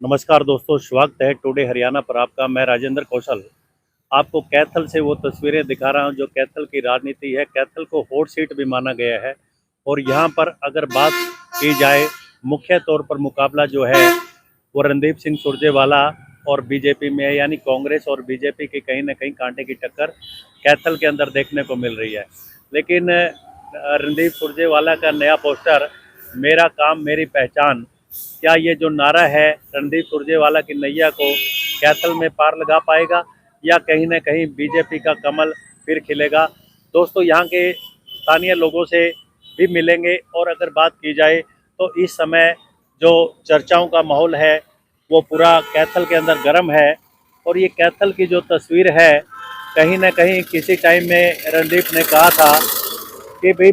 नमस्कार दोस्तों, स्वागत है टुडे हरियाणा पर आपका। मैं राजेंद्र कौशल आपको कैथल से वो तस्वीरें दिखा रहा हूं जो कैथल की राजनीति है। कैथल को हॉट सीट भी माना गया है और यहां पर अगर बात की जाए मुख्य तौर पर मुकाबला जो है वो रणदीप सिंह सुरजेवाला और बीजेपी में है, यानी कांग्रेस और बीजेपी की कहीं ना कहीं कांटे की टक्कर कैथल के अंदर देखने को मिल रही है। लेकिन रणदीप सुरजेवाला का नया पोस्टर मेरा काम मेरी पहचान, क्या ये जो नारा है रणदीप सुरजेवाला की नैया को कैथल में पार लगा पाएगा या कहीं ना कहीं बीजेपी का कमल फिर खिलेगा? दोस्तों, यहाँ के स्थानीय लोगों से भी मिलेंगे और अगर बात की जाए तो इस समय जो चर्चाओं का माहौल है वो पूरा कैथल के अंदर गर्म है। और ये कैथल की जो तस्वीर है, कहीं ना कहीं किसी टाइम में रणदीप ने कहा था कि भाई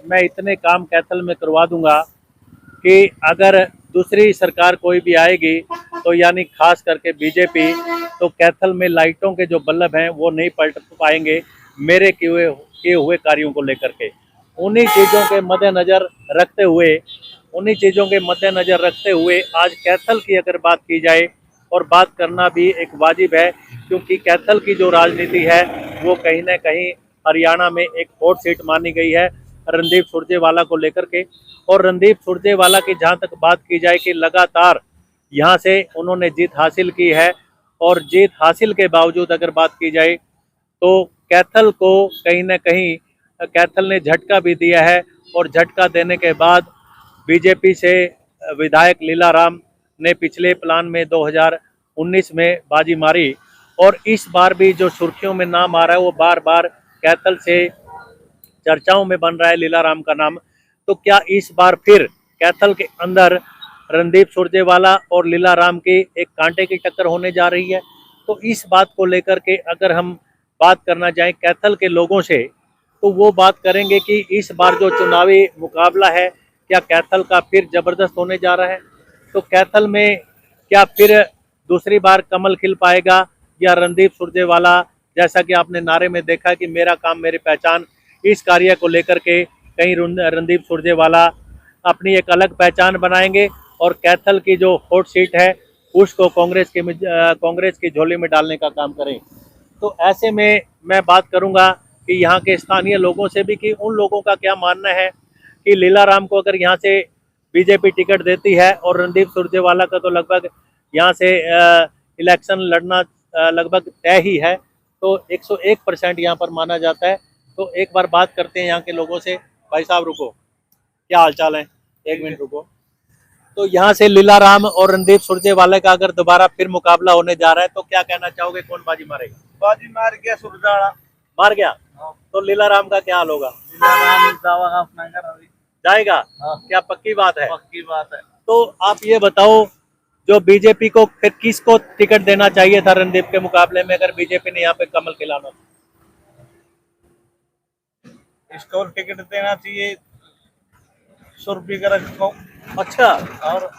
मैं इतने काम कैथल में करवा दूंगा कि अगर दूसरी सरकार कोई भी आएगी तो यानी खास करके बीजेपी, तो कैथल में लाइटों के जो बल्ब हैं वो नहीं पलट पाएंगे मेरे किए हुए कार्यों को लेकर के। उन्हीं चीज़ों के मद्देनज़र रखते हुए आज कैथल की अगर बात की जाए, और बात करना भी एक वाजिब है क्योंकि कैथल की जो राजनीति है वो कहीं ना कहीं हरियाणा में एक हॉट सीट मानी गई है रणदीप सुरजेवाला को लेकर के। और रणदीप सुरजेवाला की जहाँ तक बात की जाए कि लगातार यहाँ से उन्होंने जीत हासिल की है, और जीत हासिल के बावजूद अगर बात की जाए तो कैथल को कहीं ना कहीं कैथल ने झटका भी दिया है। और झटका देने के बाद बीजेपी से विधायक लीलाराम ने पिछले प्लान में 2019 में बाजी मारी, और इस बार भी जो सुर्खियों में नाम आ रहा है वो बार बार कैथल से चर्चाओं में बन रहा है लीलाराम का नाम। तो क्या इस बार फिर कैथल के अंदर रणदीप सुरजेवाला और लीलाराम की एक कांटे की टक्कर होने जा रही है? तो इस बात को लेकर के अगर हम बात करना चाहें कैथल के लोगों से, तो वो बात करेंगे कि इस बार जो चुनावी मुकाबला है क्या कैथल का फिर जबरदस्त होने जा रहा है? तो कैथल में क्या फिर दूसरी बार कमल खिल पाएगा, या रणदीप सुरजेवाला, जैसा कि आपने नारे में देखा कि मेरा काम मेरी पहचान, इस कार्य को लेकर के कहीं रणदीप सुरजेवाला अपनी एक अलग पहचान बनाएंगे और कैथल की जो हॉट सीट है उसको कांग्रेस की झोली में डालने का काम करें? तो ऐसे में मैं बात करूंगा कि यहाँ के स्थानीय लोगों से भी कि उन लोगों का क्या मानना है कि लीलाराम को अगर यहाँ से बीजेपी टिकट देती है, और रणदीप सुरजेवाला का तो लगभग यहाँ से इलेक्शन लड़ना लगभग तय ही है, तो 101% यहाँ पर माना जाता है। तो एक बार बात करते हैं यहाँ के लोगों से। भाई साहब रुको, क्या हालचाल है? एक मिनट रुको। तो यहाँ से लीलाराम और रणदीप सुरजेवाला का अगर दोबारा फिर मुकाबला होने जा रहा है तो क्या कहना चाहोगे, कौन बाजी मारेगा? बाजी मार गया सुरजेवाला। मार गया? तो लीलाराम का क्या हाल होगा? जाएगा? क्या पक्की बात है? पक्की बात है। तो आप ये बताओ, जो बीजेपी को फिर किसको टिकट देना चाहिए था रणदीप के मुकाबले में, अगर बीजेपी ने यहाँ पे कमल खिलाना? इसको टिकट देना चाहिए सुरभि गर्ग को। अच्छा, और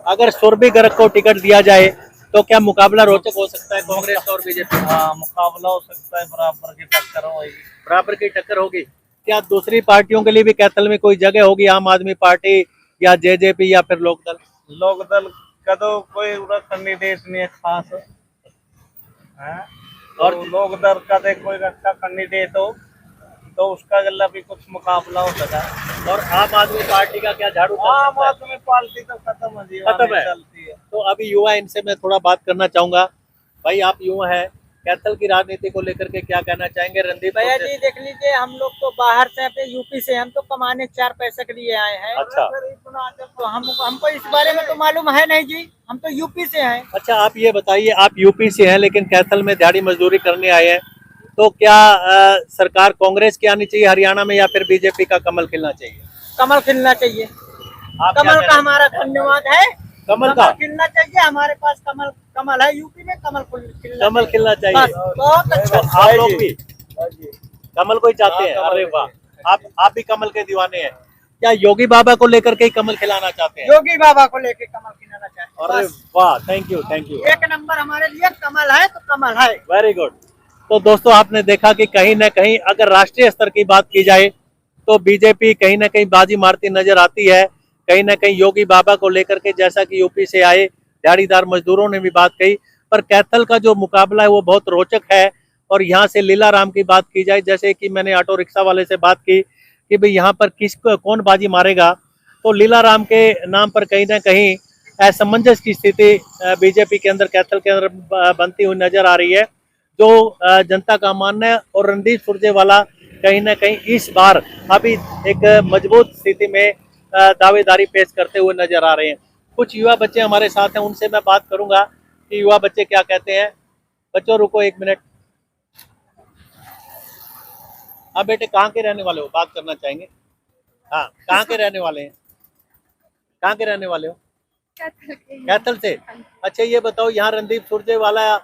अगर सुरभि गर्ग को टिकट दिया जाए तो क्या मुकाबला रोचक हो सकता है कांग्रेस और बीजेपी? हाँ, मुकाबला हो सकता है, बराबर की टक्कर होगी। बराबर की टक्कर होगी। क्या दूसरी पार्टियों के लिए भी कैथल में कोई जगह होगी, आम आदमी पार्टी या जेजेपी या फिर लोकदल? लोकदल का तो कोई कैंडिडेट नहीं है खास है, और लोकदल का तो कोई अच्छा कैंडिडेट हो तो उसका गला भी कुछ मुकाबला हो सका। और आम आदमी पार्टी का क्या झाड़ू? आम आदमी पार्टी तो खत्म है, खत्म है, चलती है। तो अभी युवा, इनसे मैं थोड़ा बात करना चाहूंगा। भाई आप युवा हैं, कैथल की राजनीति को लेकर के क्या कहना चाहेंगे? रणदीप भैया जी देख लीजिए, हम लोग तो बाहर से अपने यूपी से, हम तो कमाने 4 पैसे के लिए आए हैं। अच्छा, तो हमको इस बारे में तो मालूम है नहीं जी, हम तो यूपी से हैं। अच्छा, आप ये बताइए, आप यूपी से हैं लेकिन कैथल में दिहाड़ी मजदूरी करने आए हैं, तो क्या सरकार कांग्रेस की आनी चाहिए हरियाणा में या फिर बीजेपी का कमल खिलना चाहिए? कमल खिलना चाहिए। कमल का हमारा धन्यवाद है। कमल का खिलना चाहिए, हमारे पास कमल है, यूपी में कमल खिलना चाहिए। बहुत अच्छा। तो आप लोग भी कमल को ही चाहते हैं? अरे वाह, आप भी कमल के दीवाने हैं। क्या योगी बाबा को लेकर के कमल खिलाना चाहते हैं? योगी बाबा को लेके कमल खिलाना चाहते हैं। अरे वाह, थैंक यू। एक नंबर हमारे लिए कमल है तो कमल है। Very good. तो दोस्तों, आपने देखा कि कहीं ना कहीं अगर राष्ट्रीय स्तर की बात की जाए तो बीजेपी कहीं ना कहीं बाजी मारती नजर आती है। कहीं ना कहीं योगी बाबा को लेकर के, जैसा कि यूपी से आए दिहाड़ीदार मजदूरों ने भी बात कही। पर कैथल का जो मुकाबला है वो बहुत रोचक है। और यहाँ से लीलाराम की बात की जाए, जैसे कि मैंने ऑटो रिक्शा वाले से बात की कि भाई यहाँ पर कौन बाजी मारेगा, तो लीलाराम के नाम पर कहीं ना कहीं असमंजस की स्थिति बीजेपी के अंदर, कैथल के अंदर बनती हुई नजर आ रही है। जो जनता का मानना है, और रणदीप सुरजेवाला कहीं ना कहीं इस बार अभी एक मजबूत स्थिति में दावेदारी पेश करते हुए नजर आ रहे हैं। कुछ युवा बच्चे हमारे साथ हैं, उनसे मैं बात करूंगा कि युवा बच्चे क्या कहते हैं। बच्चों रुको एक मिनट। हाँ बेटे, कहाँ के रहने वाले हो, बात करना चाहेंगे। हाँ, कहाँ के रहने वाले हैं, कहाँ के रहने वाले हो? कैथल से। अच्छा ये बताओ, यहाँ रणदीप सुरजेवाला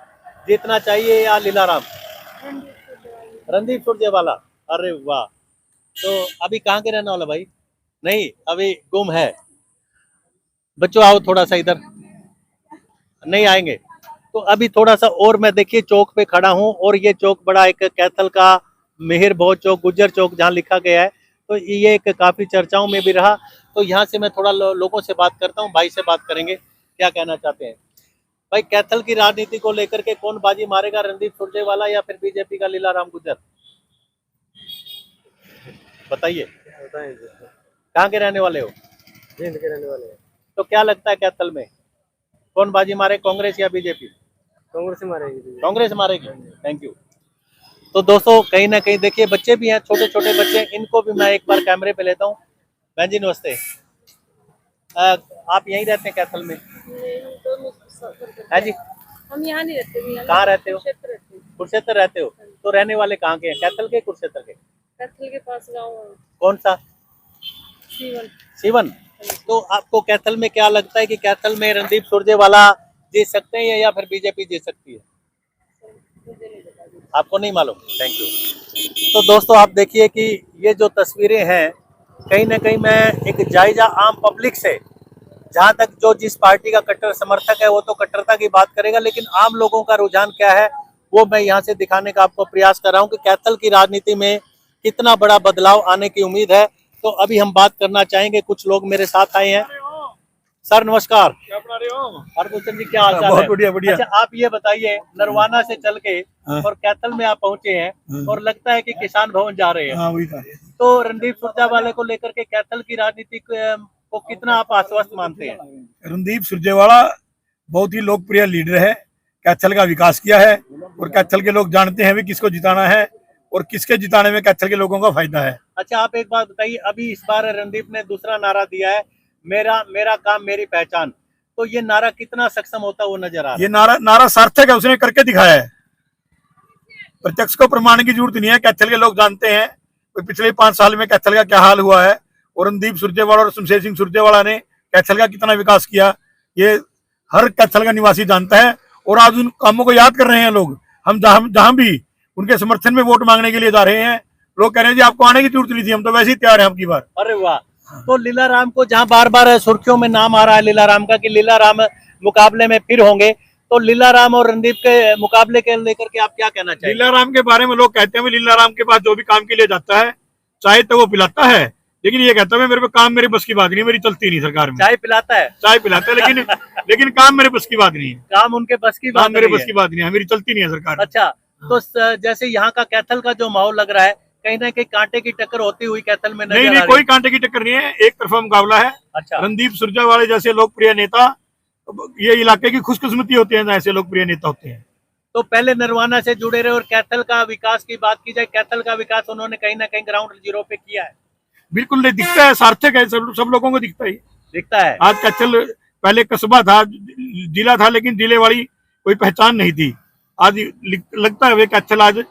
जीतना चाहिए या लीलाराम? रणदीप सुरजेवाला। अरे वाह। तो अभी कहाँ के रहने वाला भाई? नहीं, अभी गुम है। बच्चों आओ थोड़ा सा इधर। नहीं आएंगे तो अभी थोड़ा सा और। मैं देखिए चौक पे खड़ा हूँ, और ये चौक बड़ा एक कैथल का मिहिर भोज चौक, गुज्जर चौक जहाँ लिखा गया है, तो ये एक काफी चर्चाओं में भी रहा। तो यहाँ से मैं थोड़ा लोगों से बात करता हूँ, भाई से बात करेंगे क्या कहना चाहते हैं। भाई, कैथल की राजनीति को लेकर के कौन बाजी मारेगा, रणदीप सुरजेवाला या फिर बीजेपी का लीलाराम गुज्जर? बताइए। कहाँ के रहने वाले हो? जींद के रहने वाले हैं। तो क्या लगता है कैथल में कौन बाजी मारे, कांग्रेस या बीजेपी? कांग्रेस ही मारेगी। कांग्रेस मारेगी। Thank you. तो दोस्तों कहीं ना कहीं देखिए बच्चे भी हैं, छोटे छोटे बच्चे, इनको भी मैं एक बार कैमरे पे लेता हूँ। बहन जी नमस्ते। आप यहीं रहते हैं कैथल में? है जी। हम यहाँ नहीं रहते। कहाँ रहते हो? कुरुक्षेत्र रहते हो। तो रहने वाले कहाँ के हैं, कैथल के कुरुक्षेत्र के? कैथल के पास गाँव कौन सा? सीवन। तो आपको कैथल में क्या लगता है कि कैथल में रणदीप सुरजेवाला जीत सकते हैं या फिर बीजेपी जीत सकती है? आपको नहीं मालूम। Thank you. तो दोस्तों आप देखिए कि ये जो तस्वीरें हैं, कहीं ना कहीं मैं एक जायजा आम पब्लिक से, जहां तक जो जिस पार्टी का कट्टर समर्थक है वो तो कट्टरता की बात करेगा, लेकिन आम लोगों का रुझान क्या है वो मैं यहाँ से दिखाने का आपको प्रयास कर रहा हूँ कि कैथल की राजनीति में कितना बड़ा बदलाव आने की उम्मीद है। तो अभी हम बात करना चाहेंगे, कुछ लोग मेरे साथ आए हैं। सर नमस्कार। क्या बना रहे हो? हरभूषण जी क्या हाल चाल है? बहुत बढ़िया बढ़िया। अच्छा आप ये बताइए, नरवाना से चल के और कैथल में आप पहुंचे हैं और लगता है कि किसान भवन जा रहे हैं। हाँ वही था। तो रणदीप सुरजेवाला को लेकर के कैथल की राजनीति को कितना आप आश्वस्त मानते हैं? रणदीप सुरजेवाला बहुत ही लोकप्रिय लीडर है, कैथल का विकास किया है, और कैथल के लोग जानते हैं भी किसको जिताना है और किसके जिताने में कैथल के लोगों का फायदा है। अच्छा आप एक बात बताइए, अभी इस बार रणदीप ने दूसरा नारा दिया है, मेरा काम मेरी पहचान। तो ये नारा कितना सक्षम होता वो नजर आ रहा है? ये नारा सार्थक है, उसने करके दिखाया है। प्रत्यक्ष को प्रमाण की जरूरत नहीं है, कैथल के लोग जानते हैं पिछले 5 साल में कैथल का क्या हाल हुआ है, और रणदीप सुरजेवाला और शमशेर सिंह सुरजेवाला ने कैथल का कितना विकास किया, ये हर कैथल का निवासी जानता है। और आज उन कामों को याद कर रहे हैं लोग। हम जहां भी उनके समर्थन में वोट मांगने के लिए जा रहे हैं, लोग कह रहे हैं जी आपको आने की जरूरत नहीं थी, हम तो वैसे ही तैयार हैं अब की बार। अरे वाह। तो लीलाराम को जहां बार बार सुर्खियों में नाम आ रहा है लीलाराम का कि लीलाराम मुकाबले में फिर होंगे, तो लीलाराम और रणदीप के मुकाबले के लेकर के आप क्या कहना चाहिए? लीलाराम के बारे में लोग कहते हैं लीलाराम के पास जो भी काम के लिए जाता है, चाय तो वो पिलाता है, लेकिन ये कहता है मेरे पे काम मेरी बस की बात नहीं, मेरी चलती नहीं सरकार में। चाय पिलाता है? चाय पिलाता है लेकिन काम मेरे बस की बात नहीं है। काम उनके बस की बात मेरे बस की बात नहीं है, मेरी चलती नहीं है सरकार। अच्छा, तो जैसे यहाँ का कैथल का जो माहौल लग रहा है, कहीं ना कहीं कांटे की टक्कर होती हुई कैथल में नहीं, कोई कांटे की टक्कर नहीं है, एक तरफा मुकाबला है। अच्छा। रणदीप सुरजेवाला जैसे लोकप्रिय नेता, ये इलाके की खुशकिस्मती होती है ऐसे लोकप्रिय नेता होते हैं। तो पहले नरवाना से जुड़े रहे, और कैथल का विकास की बात की जाए, कैथल का विकास उन्होंने कहीं ना कहीं ग्राउंड जीरो पे किया है। बिल्कुल नहीं दिखता है, सार्थक है, सब लोगों को दिखता है। आज कैथल पहले कस्बा था, जिला था, लेकिन जिले वाली कोई पहचान नहीं थी। आज लगता है वे कैथल आज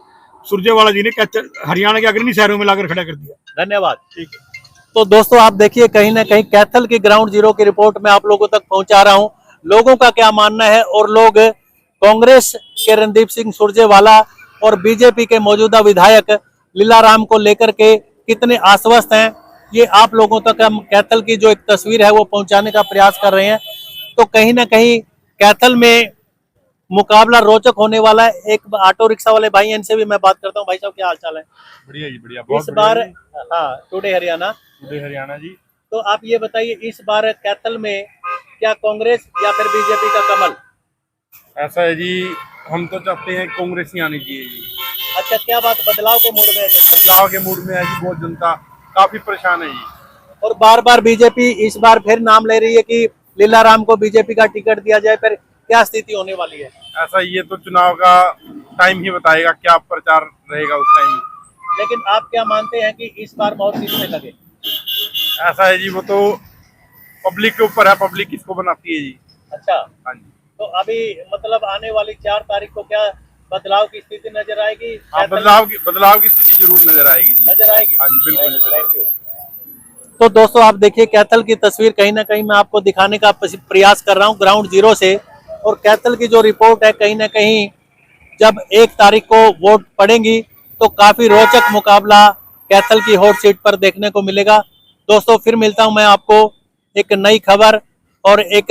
सुरजेवाला जी ने कैथल हरियाणा के अग्रणी शहरों में लाकर खड़ा कर दिया। धन्यवाद। ठीक है। तो दोस्तों आप देखिए कहीं ना कहीं कैथल की ग्राउंड जीरो की रिपोर्ट मैं आप लोगों तक पहुंचा रहा हूं, लोगों का क्या मानना है, और लोग कांग्रेस के रणदीप सिंह सुरजेवाला और बीजेपी के मौजूदा विधायक लीलाराम को लेकर के कितने आश्वस्त हैं, ये आप लोगों तक हम कैथल की जो एक तस्वीर है वो पहुंचाने का प्रयास कर रहे हैं। तो कहीं ना कहीं कैथल में मुकाबला रोचक होने वाला है। एक ऑटो रिक्शा वाले भाई हैं, इनसे भी मैं बात करता हूँ। भाई साहब क्या हाल चाल है? बढ़िया जी बढ़िया। इस बार हाँ टुडे हरियाणा जी। तो आप ये बताइए, इस बार कैथल में क्या कांग्रेस या फिर बीजेपी का कमल? ऐसा है जी, हम तो चाहते हैं कांग्रेस ही आनी चाहिए जी। अच्छा, क्या बात, बदलाव के मूड में है जनता? बदलाव के मूड में है जी, बहुत जनता काफी परेशान है जी। और बार बार बीजेपी इस बार फिर नाम ले रही है कि लीलाराम को बीजेपी का टिकट दिया जाए, फिर क्या स्थिति होने वाली है? ऐसा ये तो चुनाव का टाइम ही बताएगा, क्या प्रचार रहेगा उस टाइम। लेकिन आप क्या मानते हैं कि इस बार बहुत सीट में लगे? ऐसा है जी, वो तो पब्लिक के ऊपर है, पब्लिक किसको बनाती है जी। अच्छा, हाँ जी, तो अभी मतलब आने वाली 4 तारीख को क्या बदलाव की स्थिति नजर आएगी? हाँ, बदलाव की स्थिति जरूर नजर आएगी जी। नजर आएगी। हाँ जी, बिल्कुल। Thank you. तो दोस्तों आप देखिए कैथल की तस्वीर कहीं ना कहीं मैं आपको दिखाने का प्रयास कर रहा हूँ ग्राउंड जीरो से। और कैथल की जो रिपोर्ट है, कहीं ना कहीं जब 1 तारीख को वोट पड़ेंगी तो काफी रोचक मुकाबला कैथल की हॉट सीट पर देखने को मिलेगा। दोस्तों फिर मिलता हूं मैं आपको एक नई खबर और एक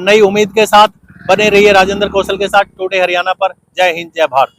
नई उम्मीद के साथ। बने रहिए राजेंद्र कौशल के साथ टुडे हरियाणा पर। जय हिंद, जय भारत।